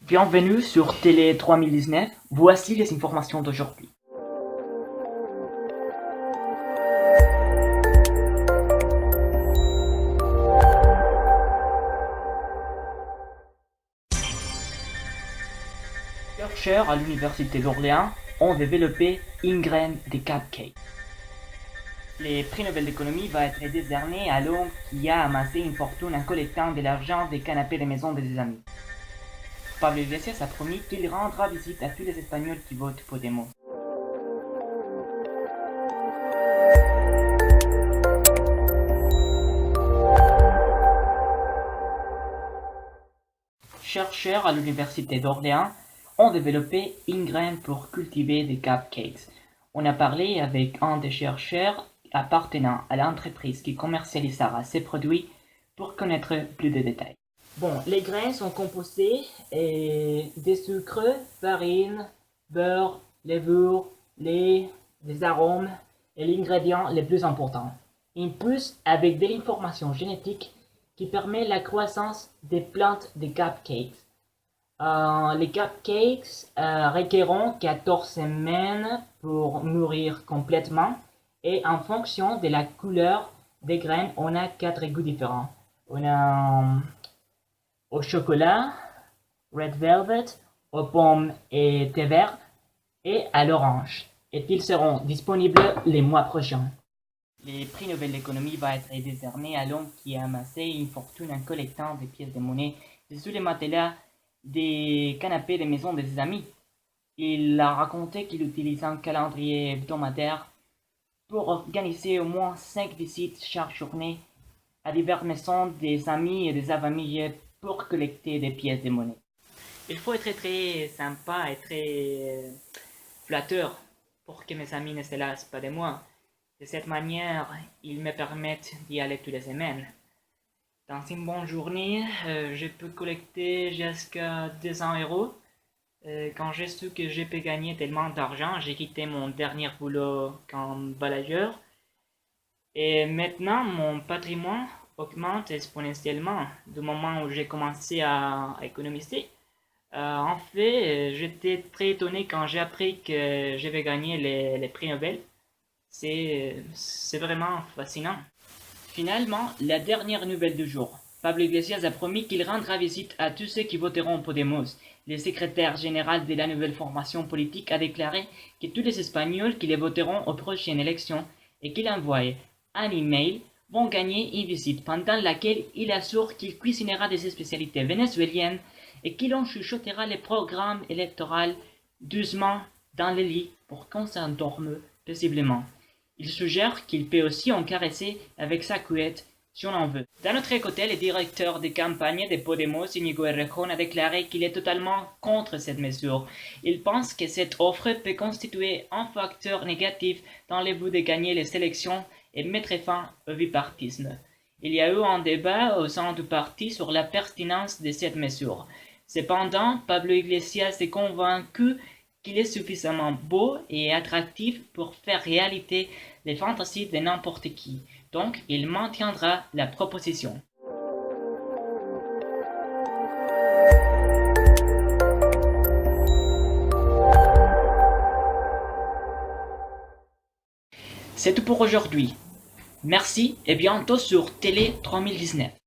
Bienvenue sur Télé 3019, voici les informations d'aujourd'hui. Chercheurs à l'Université d'Orléans ont développé une graine de cupcake. Le prix Nobel d'économie va être décerné à l'homme qui a amassé une fortune en collectant de l'argent des canapés de maison de ses amis. Pablo Iglesias a promis qu'il rendra visite à tous les Espagnols qui votent Podemos. Chercheurs à l'Université d'Orléans ont développé une graine pour cultiver des cupcakes. On a parlé avec un des chercheurs appartenant à l'entreprise qui commercialisera ces produits pour connaître plus de détails. Bon, les graines sont composées de sucre, farine, beurre, levure, lait, des arômes et l'ingrédient le plus important. Une puce avec de l'information génétique qui permet la croissance des plantes de cupcakes. Les cupcakes requerront 14 semaines pour mûrir complètement et en fonction de la couleur des graines, on a 4 goûts différents. On a au chocolat, red velvet, aux pommes et thé vert et à l'orange. Et ils seront disponibles les mois prochains. Le prix Nobel d'économie va être décerné à l'homme qui a amassé une fortune en collectant des pièces de monnaie sous les matelas des canapés de maison de ses amis. Il a raconté qu'il utilise un calendrier hebdomadaire pour organiser au moins 5 visites chaque journée à diverses maisons des amis et des avamilles pour collecter des pièces de monnaie. Il faut être très sympa et très flatteur pour que mes amis ne se lassent pas de moi. De cette manière, ils me permettent d'y aller toutes les semaines. Dans une bonne journée, je peux collecter jusqu'à 200 euros. Quand j'ai su que je peux gagner tellement d'argent, j'ai quitté mon dernier boulot comme balayeur. Et maintenant, mon patrimoine augmente exponentiellement du moment où j'ai commencé à économiser. En fait, j'étais très étonné quand j'ai appris que je vais gagner les prix Nobel. C'est vraiment fascinant. Finalement, la dernière nouvelle du jour. Pablo Iglesias a promis qu'il rendra visite à tous ceux qui voteront Podemos. Le secrétaire général de la nouvelle formation politique a déclaré que tous les Espagnols qui les voteront aux prochaines élections et qu'il envoie un email vont gagner une visite pendant laquelle il assure qu'il cuisinera des spécialités vénézuéliennes et qu'il en chuchotera les programmes électoraux doucement dans le lit pour qu'on s'endorme paisiblement. Il suggère qu'il peut aussi en caresser avec sa couette si on en veut. D'un autre côté, le directeur de campagne de Podemos, Íñigo Errejón, a déclaré qu'il est totalement contre cette mesure. Il pense que cette offre peut constituer un facteur négatif dans le but de gagner les élections et mettre fin au bipartisme. Il y a eu un débat au sein du parti sur la pertinence de cette mesure. Cependant, Pablo Iglesias est convaincu qu'il est suffisamment beau et attractif pour faire réalité les fantasies de n'importe qui. Donc, il maintiendra la proposition. C'est tout pour aujourd'hui. Merci et bientôt sur Télé 3019.